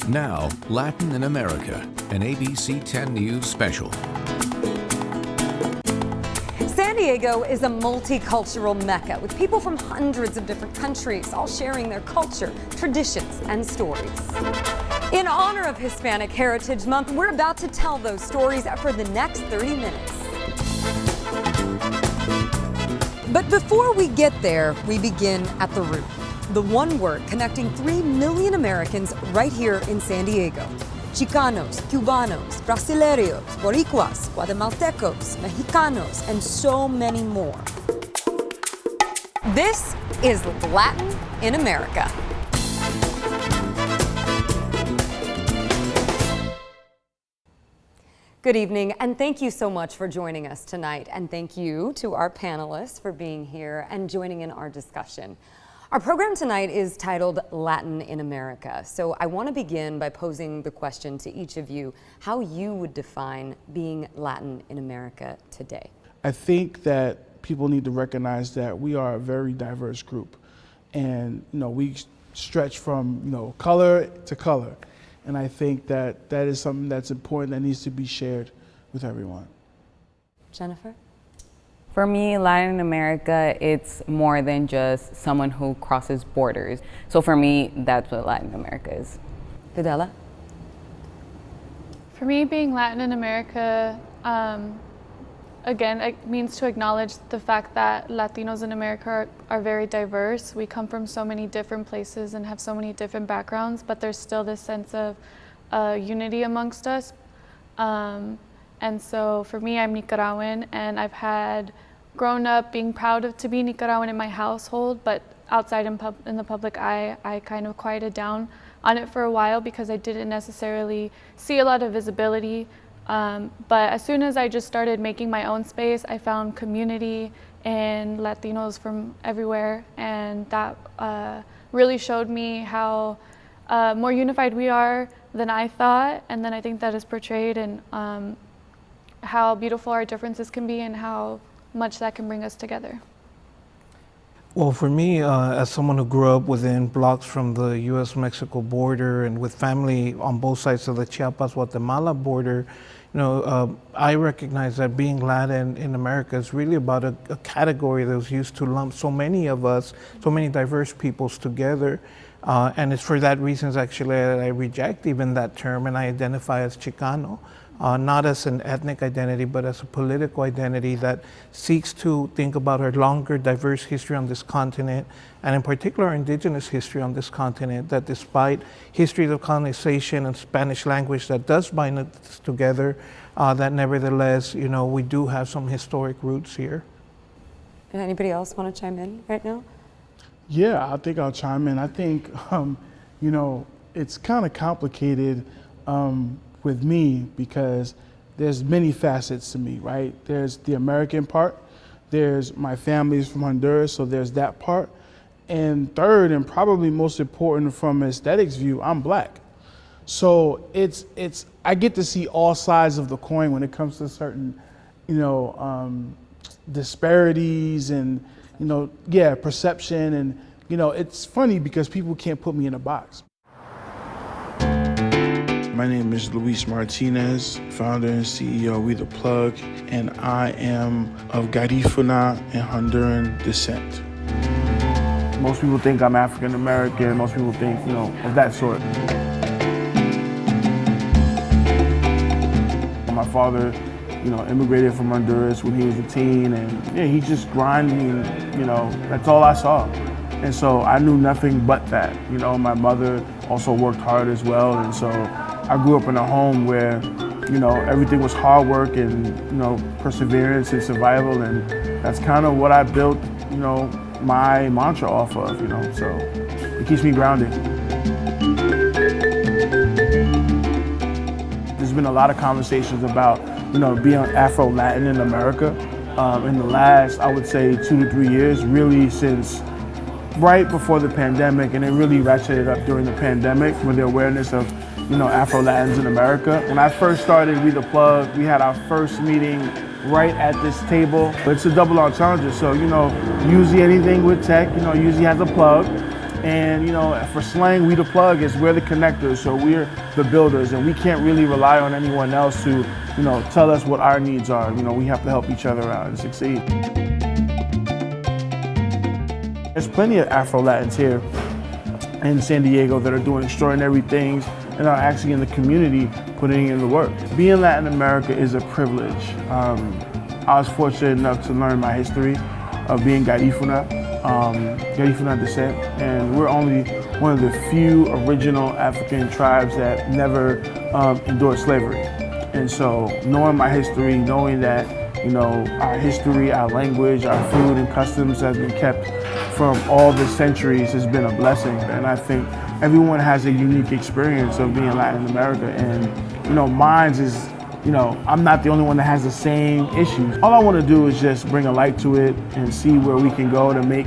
Now, Latin in America, an ABC 10 News special. San Diego is a multicultural mecca with people from hundreds of different countries, all sharing their culture, traditions, and stories. In honor of Hispanic Heritage Month, we're about to tell those stories for the next 30 minutes. But before we get there, we begin at the root. The one word connecting 3 million Americans right here in San Diego. Chicanos, Cubanos, Brasileños, Boricuas, Guatemaltecos, Mexicanos, and so many more. This is Latin in America. Good evening, and thank you so much for joining us tonight. And thank you to our panelists for being here and joining in our discussion. Our program tonight is titled Latin in America. So I want to begin by posing the question to each of you, how you would define being Latin in America today. I think that people need to recognize that we are a very diverse group. And we stretch from color to color. And I think that that is something that's important that needs to be shared with everyone. Jennifer? For me, Latin America, it's more than just someone who crosses borders. So for me, that's what Latin America is. Videla? For me, being Latin in America, again, it means to acknowledge the fact that Latinos in America are very diverse. We come from so many different places and have so many different backgrounds, but there's still this sense of unity amongst us. And so for me, I'm Nicaraguan, and I've had grown up being proud to be Nicaraguan in my household, but outside in the public eye, I kind of quieted down on it for a while because I didn't necessarily see a lot of visibility. But as soon as I just started making my own space, I found community and Latinos from everywhere, and that really showed me how more unified we are than I thought, and then I think that is portrayed in how beautiful our differences can be and how much that can bring us together. Well, for me, as someone who grew up within blocks from the U.S.-Mexico border and with family on both sides of the Chiapas-Guatemala border, I recognize that being Latin in America is really about a category that was used to lump so many of us, so many diverse peoples together. And it's for that reason actually that I reject even that term and I identify as Chicano. Not as an ethnic identity, but as a political identity that seeks to think about our longer, diverse history on this continent, and in particular, our indigenous history on this continent, that despite histories of colonization and Spanish language that does bind us together, that nevertheless, we do have some historic roots here. And anybody else want to chime in right now? Yeah, I think I'll chime in. I think, it's kind of complicated with me because there's many facets to me, right? There's the American part, there's my family's from Honduras, so there's that part. And third, and probably most important from an aesthetics view, I'm Black. So I get to see all sides of the coin when it comes to certain, disparities and, perception. And, it's funny because people can't put me in a box. My name is Luis Martinez, founder and CEO of We The Plug, and I am of Garifuna and Honduran descent. Most people think I'm African American, most people think, of that sort. My father, immigrated from Honduras when he was a teen, and he just grinding, that's all I saw. And so I knew nothing but that. My mother also worked hard as well, and so I grew up in a home where, everything was hard work and, perseverance and survival, and that's kind of what I built, my mantra off of, so it keeps me grounded. There's been a lot of conversations about, being Afro-Latin in America in the last, I would say, 2 to 3 years, really since right before the pandemic, and it really ratcheted up during the pandemic with the awareness of Afro-Latins in America. When I first started We The Plug, we had our first meeting right at this table. It's a double entendre, so usually anything with tech, usually has a plug. And you know, for slang, we the plug is we're the connectors, so we're the builders, and we can't really rely on anyone else to, you know, tell us what our needs are. You know, we have to help each other out and succeed. There's plenty of Afro-Latins here in San Diego that are doing extraordinary things and are actually in the community putting in the work. Being Latin America is a privilege. I was fortunate enough to learn my history of being Garifuna descent, and we're only one of the few original African tribes that never endured slavery. And so knowing my history, knowing that, you know, our history, our language, our food and customs has been kept from all the centuries has been a blessing. And I think everyone has a unique experience of being Latin America. And, you know, mine is, you know, I'm not the only one that has the same issues. All I want to do is just bring a light to it and see where we can go to make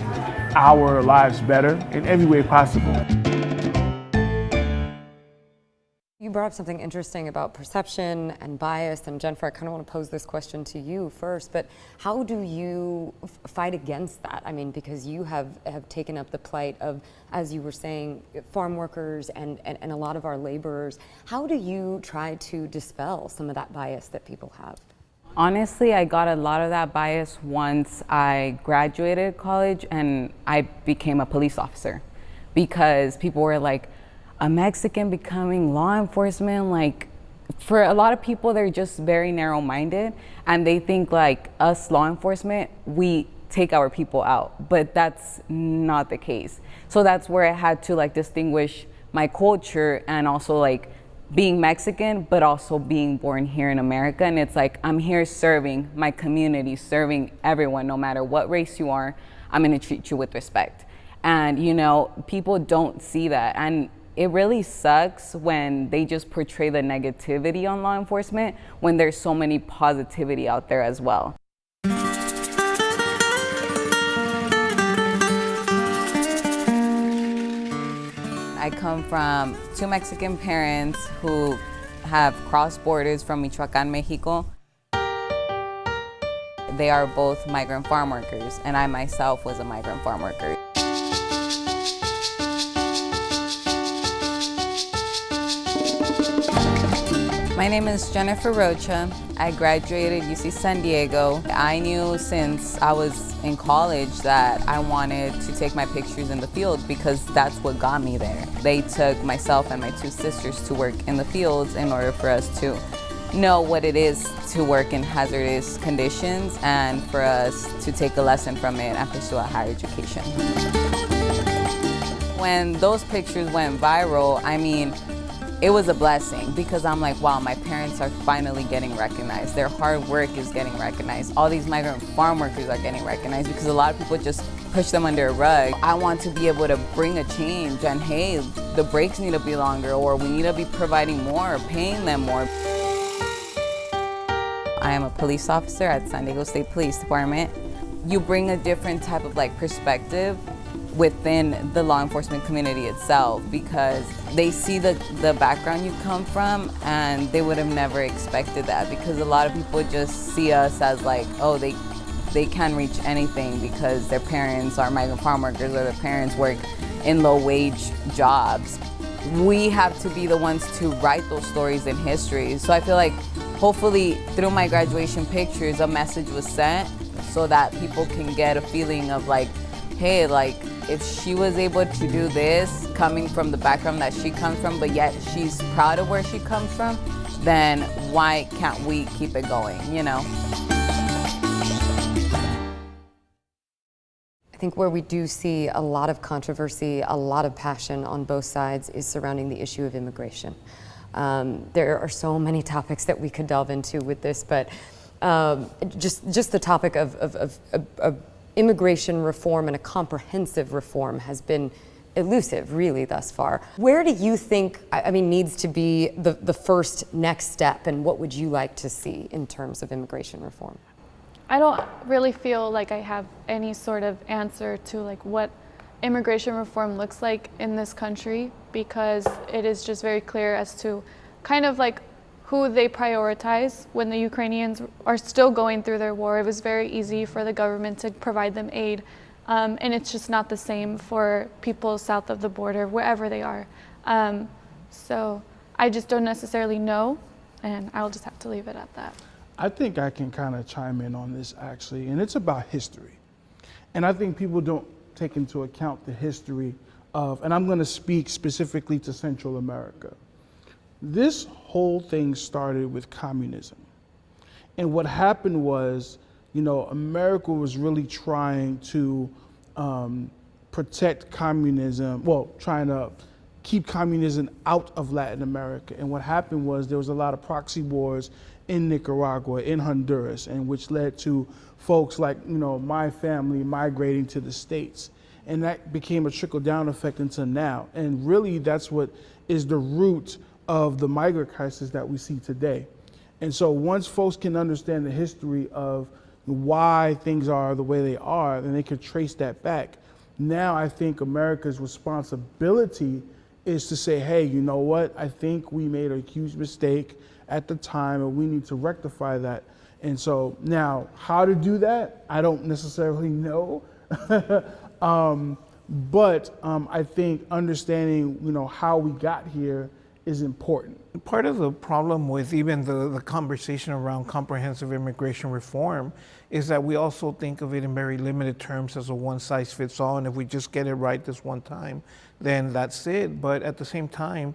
our lives better in every way possible. You brought up something interesting about perception and bias, and Jennifer, I kind of want to pose this question to you first, but how do you fight against that? I mean, because you have taken up the plight of, as you were saying, farm workers and a lot of our laborers. How do you try to dispel some of that bias that people have? Honestly, I got a lot of that bias once I graduated college and I became a police officer, because people were like, a Mexican becoming law enforcement, like, for a lot of people, they're just very narrow-minded, and they think like us law enforcement, we take our people out, but that's not the case. So that's where I had to like distinguish my culture and also like being Mexican, but also being born here in America. And it's like, I'm here serving my community, serving everyone, no matter what race you are, I'm gonna treat you with respect. And you know, people don't see that. And it really sucks when they just portray the negativity on law enforcement when there's so many positivity out there as well. I come from two Mexican parents who have crossed borders from Michoacan, Mexico. They are both migrant farm workers, and I myself was a migrant farm worker. My name is Jennifer Rocha. I graduated UC San Diego. I knew since I was in college that I wanted to take my pictures in the field because that's what got me there. They took myself and my two sisters to work in the fields in order for us to know what it is to work in hazardous conditions and for us to take a lesson from it and pursue a higher education. When those pictures went viral, I mean, it was a blessing because I'm like, wow, my parents are finally getting recognized. Their hard work is getting recognized. All these migrant farm workers are getting recognized because a lot of people just push them under a rug. I want to be able to bring a change and hey, the breaks need to be longer or we need to be providing more or paying them more. I am a police officer at San Diego State Police Department. You bring a different type of like perspective within the law enforcement community itself because they see the background you come from and they would have never expected that because a lot of people just see us as like, oh, they can't reach anything because their parents are migrant farm workers or their parents work in low-wage jobs. We have to be the ones to write those stories in history. So I feel like hopefully through my graduation pictures, a message was sent so that people can get a feeling of like, hey, like if she was able to do this coming from the background that she comes from, but yet she's proud of where she comes from, then why can't we keep it going, you know? I think where we do see a lot of controversy, a lot of passion on both sides is surrounding the issue of immigration. There are so many topics that we could delve into with this, but just the topic of immigration reform and a comprehensive reform has been elusive, really, thus far. Where do you think, I mean, needs to be the first next step, and what would you like to see in terms of immigration reform? I don't really feel like I have any sort of answer to like what immigration reform looks like in this country because it is just very clear as to kind of like who they prioritize when the Ukrainians are still going through their war. It was very easy for the government to provide them aid And it's just not the same for people south of the border, wherever they are. So I just don't necessarily know, and I'll just have to leave it at that. I think I can kind of chime in on this actually, and it's about history. And I think people don't take into account the history of, and I'm going to speak specifically to Central America. This whole thing started with communism. And what happened was, you know, America was really trying to protect communism, well, trying to keep communism out of Latin America. And what happened was there was a lot of proxy wars in Nicaragua, in Honduras, and which led to folks like, you know, my family migrating to the States. And that became a trickle-down effect until now. And really, that's what is the root of the migrant crisis that we see today. And so once folks can understand the history of why things are the way they are, then they can trace that back. Now I think America's responsibility is to say, hey, you know what? I think we made a huge mistake at the time and we need to rectify that. And so now how to do that, I don't necessarily know. But I think understanding, you know, how we got here is important. Part of the problem with even the conversation around comprehensive immigration reform is that we also think of it in very limited terms as a one-size-fits-all, and if we just get it right this one time, then that's it. But at the same time,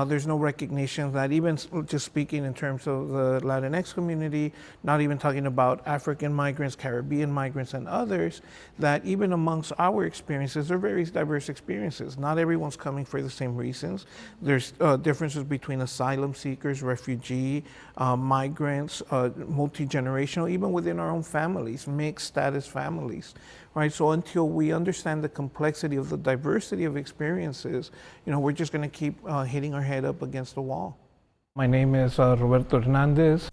there's no recognition that even just speaking in terms of the Latinx community, not even talking about African migrants, Caribbean migrants, and others, that even amongst our experiences, they're very diverse experiences. Not everyone's coming for the same reasons. There's differences between asylum seekers, refugee, migrants, multi-generational, even within our own families, mixed status families. Right, so until we understand the complexity of the diversity of experiences, you know, we're just going to keep hitting our head up against the wall. My name is Roberto Hernandez.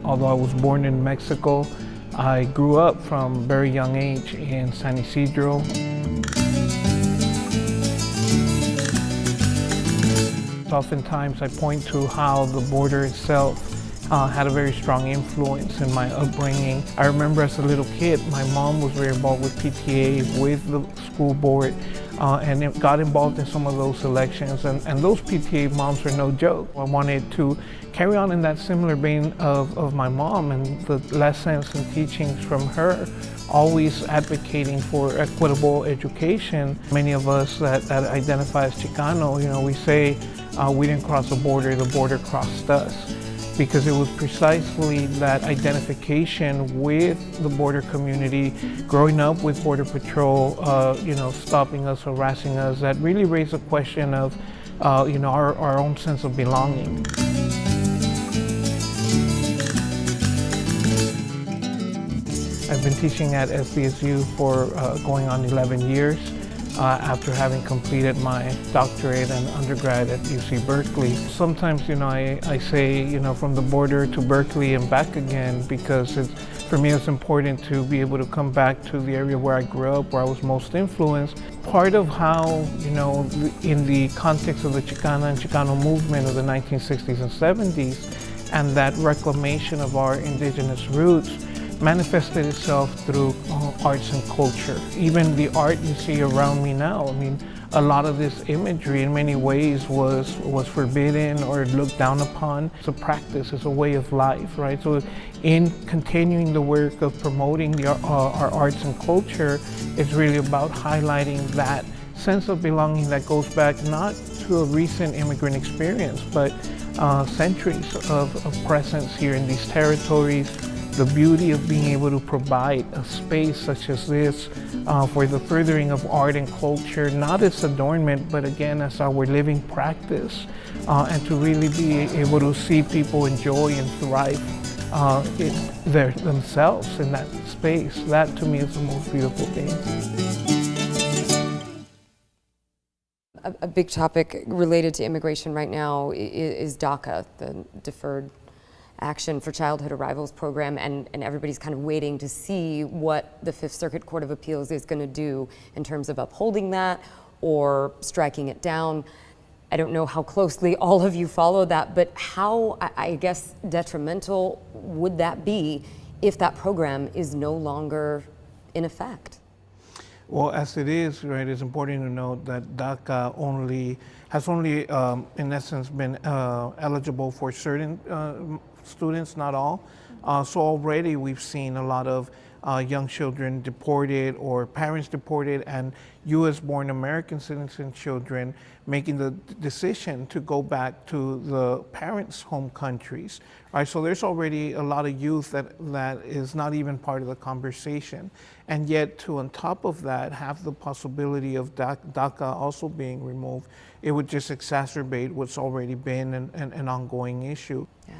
Although I was born in Mexico, I grew up from a very young age in San Isidro. Oftentimes I point to how the border itself had a very strong influence in my upbringing. I remember as a little kid, my mom was very involved with PTA, with the school board, and it got involved in some of those elections. And those PTA moms are no joke. I wanted to carry on in that similar vein of my mom and the lessons and teachings from her, always advocating for equitable education. Many of us that identify as Chicano, you know, we say we didn't cross the border crossed us. Because it was precisely that identification with the border community, growing up with Border Patrol, you know, stopping us, harassing us, that really raised the question of, you know, our own sense of belonging. I've been teaching at SDSU for going on 11 years. After having completed my doctorate and undergrad at UC Berkeley. Sometimes, you know, I say, you know, from the border to Berkeley and back again, because for me it's important to be able to come back to the area where I grew up, where I was most influenced. Part of how, you know, in the context of the Chicana and Chicano movement of the 1960s and 70s, and that reclamation of our indigenous roots, manifested itself through arts and culture. Even the art you see around me now, I mean, a lot of this imagery in many ways was forbidden or looked down upon. It's a practice, it's a way of life, right? So in continuing the work of promoting our arts and culture, it's really about highlighting that sense of belonging that goes back not to a recent immigrant experience, but centuries of presence here in these territories. The beauty of being able to provide a space such as this for the furthering of art and culture, not as adornment, but again as our living practice, and to really be able to see people enjoy and thrive themselves in that space. That to me is the most beautiful thing. A big topic related to immigration right now is DACA, the Deferred Action for Childhood Arrivals program, and everybody's kind of waiting to see what the Fifth Circuit Court of Appeals is going to do in terms of upholding that or striking it down. I don't know how closely all of you follow that, but how, I guess, detrimental would that be if that program is no longer in effect? Well, as it is, right, it's important to note that DACA has only, in essence, been eligible for certain students, not all. So already we've seen a lot of young children deported or parents deported, and U.S.-born American citizen children making the decision to go back to the parents' home countries. Right, so there's already a lot of youth that is not even part of the conversation, and yet to on top of that have the possibility of DACA also being removed, it would just exacerbate what's already been an ongoing issue. Yeah.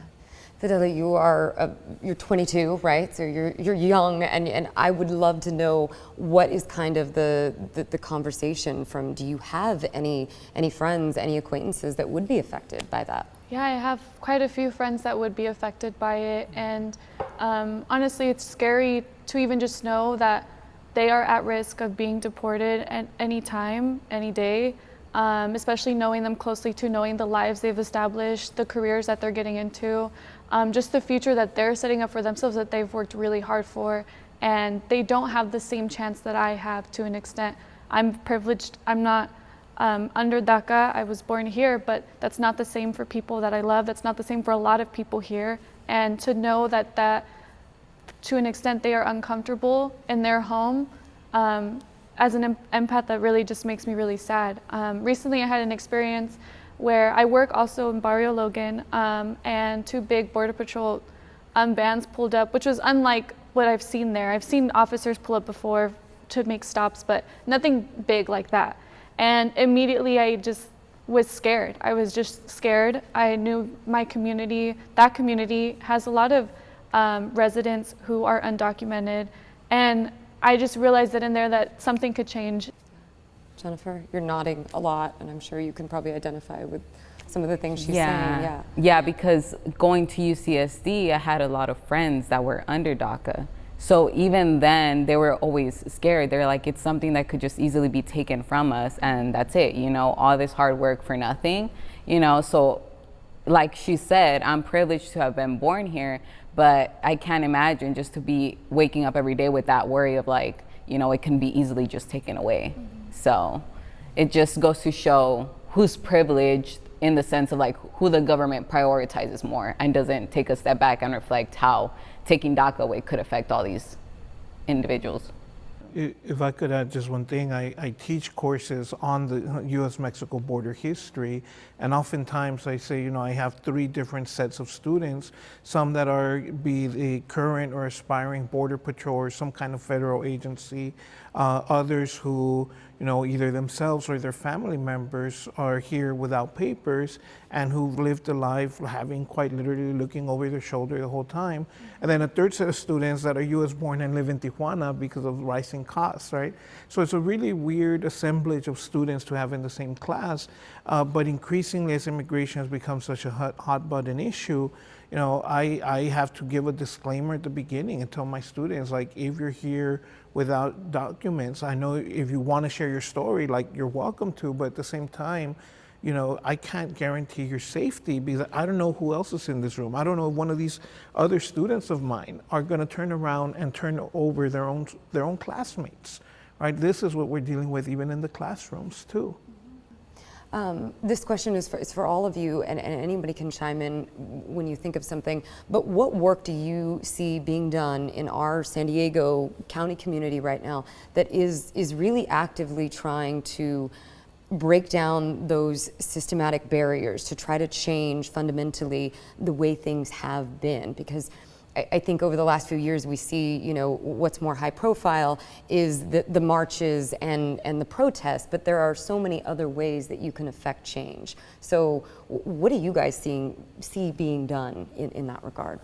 Fidelia, you're 22, right? So you're young, and I would love to know what is kind of the conversation from. Do you have any friends, any acquaintances that would be affected by that? Yeah, I have quite a few friends that would be affected by it, and honestly, it's scary to even just know that they are at risk of being deported at any time, any day, especially knowing them closely, to knowing the lives they've established, the careers that they're getting into, just the future that they're setting up for themselves that they've worked really hard for, and they don't have the same chance that I have to an extent. I'm privileged, I'm not under DACA, I was born here, but that's not the same for people that I love. That's not the same for a lot of people here. And to know that to an extent they are uncomfortable in their home, as an empath, that really just makes me really sad. Recently I had an experience where I work also in Barrio Logan, and 2 big Border Patrol vans pulled up, which was unlike what I've seen there. I've seen officers pull up before to make stops, but nothing big like that. And immediately I just was scared. I was just scared. I knew my community, that community has a lot of residents who are undocumented. And I just realized that in there that something could change. Jennifer, you're nodding a lot, and I'm sure you can probably identify with some of the things she's saying. Yeah. Yeah, because going to UCSD, I had a lot of friends that were under DACA. So even then, they were always scared. They're like, it's something that could just easily be taken from us, and that's it, you know, all this hard work for nothing, you know. So like she said, I'm privileged to have been born here, but I can't imagine just to be waking up every day with that worry of, like, you know, it can be easily just taken away. So it just goes to show who's privileged in the sense of, like, who the government prioritizes more and doesn't take a step back and reflect how taking DACA away could affect all these individuals. If I could add just one thing, I teach courses on the U.S.-Mexico border history, and oftentimes I say, you know, I have 3 different sets of students, some that are the current or aspiring Border Patrol or some kind of federal agency, others who, you know, either themselves or their family members are here without papers and who've lived a life having quite literally looking over their shoulder the whole time. And then a 3rd set of students that are US born and live in Tijuana because of rising costs, right? So it's a really weird assemblage of students to have in the same class, but increasingly as immigration has become such a hot button issue, you know, I have to give a disclaimer at the beginning and tell my students, like, if you're here without documents, I know if you want to share your story, like, you're welcome to, but at the same time, you know, I can't guarantee your safety because I don't know who else is in this room. I don't know if one of these other students of mine are going to turn around and turn over their own classmates, right? This is what we're dealing with even in the classrooms too. This question is for all of you, and anybody can chime in when you think of something, but what work do you see being done in our San Diego County community right now that is really actively trying to break down those systematic barriers to try to change fundamentally the way things have been? Because I think over the last few years we see, you know, what's more high profile is the marches and the protests, but there are so many other ways that you can affect change. So what are you guys see being done in that regard?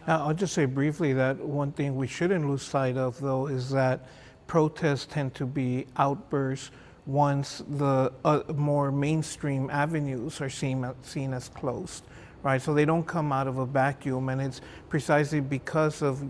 I'll just say briefly that one thing we shouldn't lose sight of, though, is that protests tend to be outbursts once the more mainstream avenues are seen as closed. right? So they don't come out of a vacuum, and it's precisely because of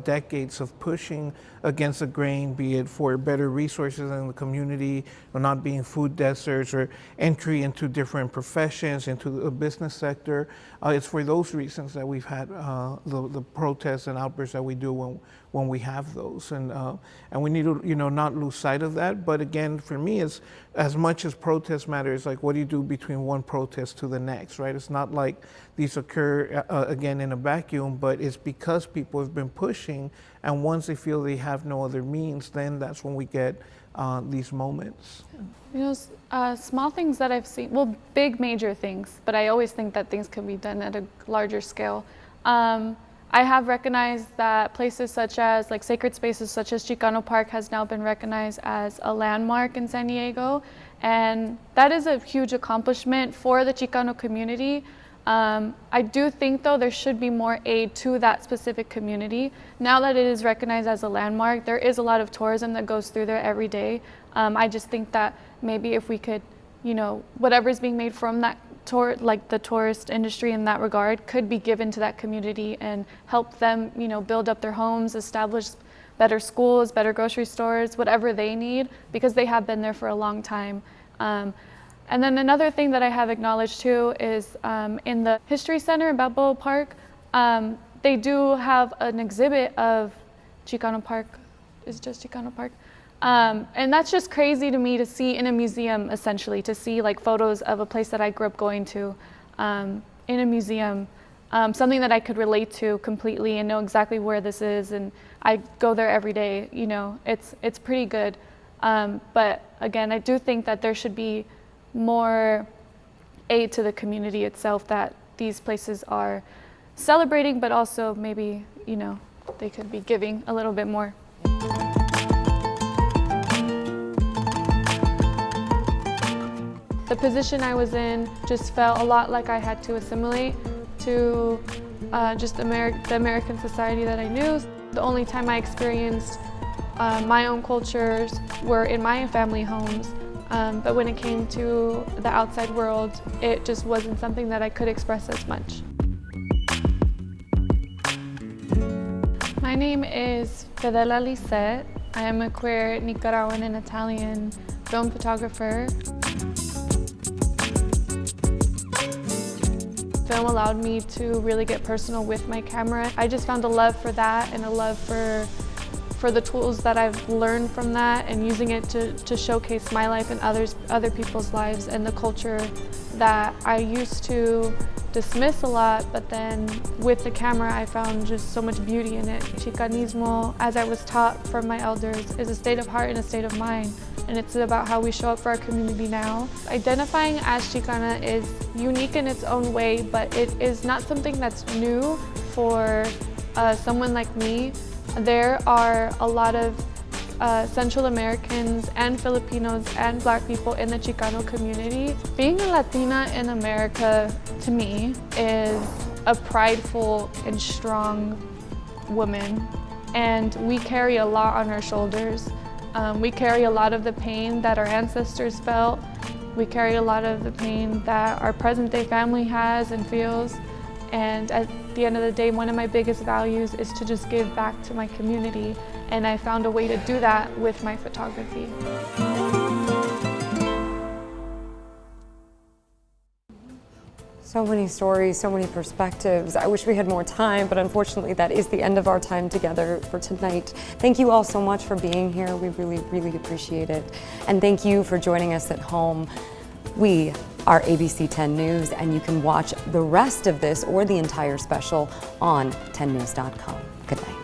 decades of pushing against the grain, be it for better resources in the community, or not being food deserts, or entry into different professions, into the business sector. It's for those reasons that we've had the protests and outbursts that we do when we have those, and we need to not lose sight of that. But again, for me, it's as much as protest matters, like what do you do between one protest to the next, right? It's not like these occur again in a vacuum, but it's because people have been pushing, and once they feel they have no other means, then that's when we get these moments. Small things that I've seen, well, big major things, but I always think that things can be done at a larger scale. I have recognized that places such as, like sacred spaces such as Chicano Park has now been recognized as a landmark in San Diego. And that is a huge accomplishment for the Chicano community. I do think though there should be more aid to that specific community. Now that it is recognized as a landmark, there is a lot of tourism that goes through there every day. I just think that maybe if we could, whatever is being made from that like the tourist industry in that regard could be given to that community and help them, build up their homes, establish better schools, better grocery stores, whatever they need, because they have been there for a long time. And then another thing that I have acknowledged too is in the History Center in Balboa Park, they do have an exhibit of Chicano Park. Is it just Chicano Park? And that's just crazy to me to see in a museum, essentially, to see like photos of a place that I grew up going to in a museum, something that I could relate to completely and know exactly where this is. And I go there every day, it's pretty good. But again, I do think that there should be more aid to the community itself that these places are celebrating, but also maybe, they could be giving a little bit more. The position I was in just felt a lot like I had to assimilate to just the American society that I knew. The only time I experienced my own cultures were in my family homes, but when it came to the outside world, it just wasn't something that I could express as much. My name is Fidela Lisette. I am a queer Nicaraguan and Italian film photographer. Film allowed me to really get personal with my camera. I just found a love for that and a love for the tools that I've learned from that and using it to showcase my life and other people's lives and the culture that I used to dismiss a lot, but then with the camera I found just so much beauty in it. Chicanismo, as I was taught from my elders, is a state of heart and a state of mind, and it's about how we show up for our community now. Identifying as Chicana is unique in its own way, but it is not something that's new for someone like me. There are a lot of Central Americans and Filipinos and Black people in the Chicano community. Being a Latina in America, to me, is a prideful and strong woman, and we carry a lot on our shoulders. We carry a lot of the pain that our ancestors felt. We carry a lot of the pain that our present-day family has and feels. And at the end of the day, one of my biggest values is to just give back to my community. And I found a way to do that with my photography. So many stories, so many perspectives. I wish we had more time, but unfortunately that is the end of our time together for tonight. Thank you all so much for being here. We really, really appreciate it. And thank you for joining us at home. We are ABC 10 News, and you can watch the rest of this or the entire special on 10news.com. Good night.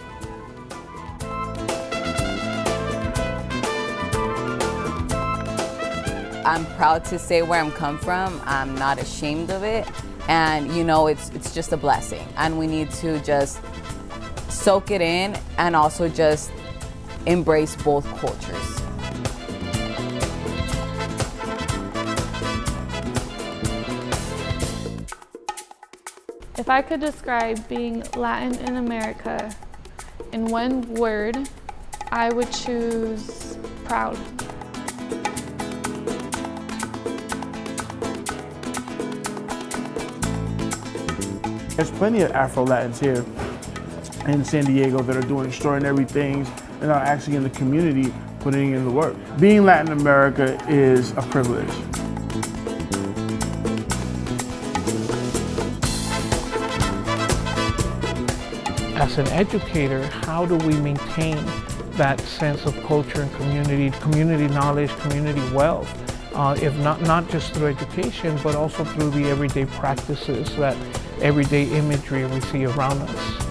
I'm proud to say where I'm come from. I'm not ashamed of it. And it's just a blessing. And we need to just soak it in and also just embrace both cultures. If I could describe being Latin in America in one word, I would choose proud. There's plenty of Afro-Latins here in San Diego that are doing extraordinary things and are actually in the community putting in the work. Being Latin America is a privilege. As an educator, how do we maintain that sense of culture and community knowledge, community wealth, if not just through education, but also through the everyday practices, that everyday imagery we see around us?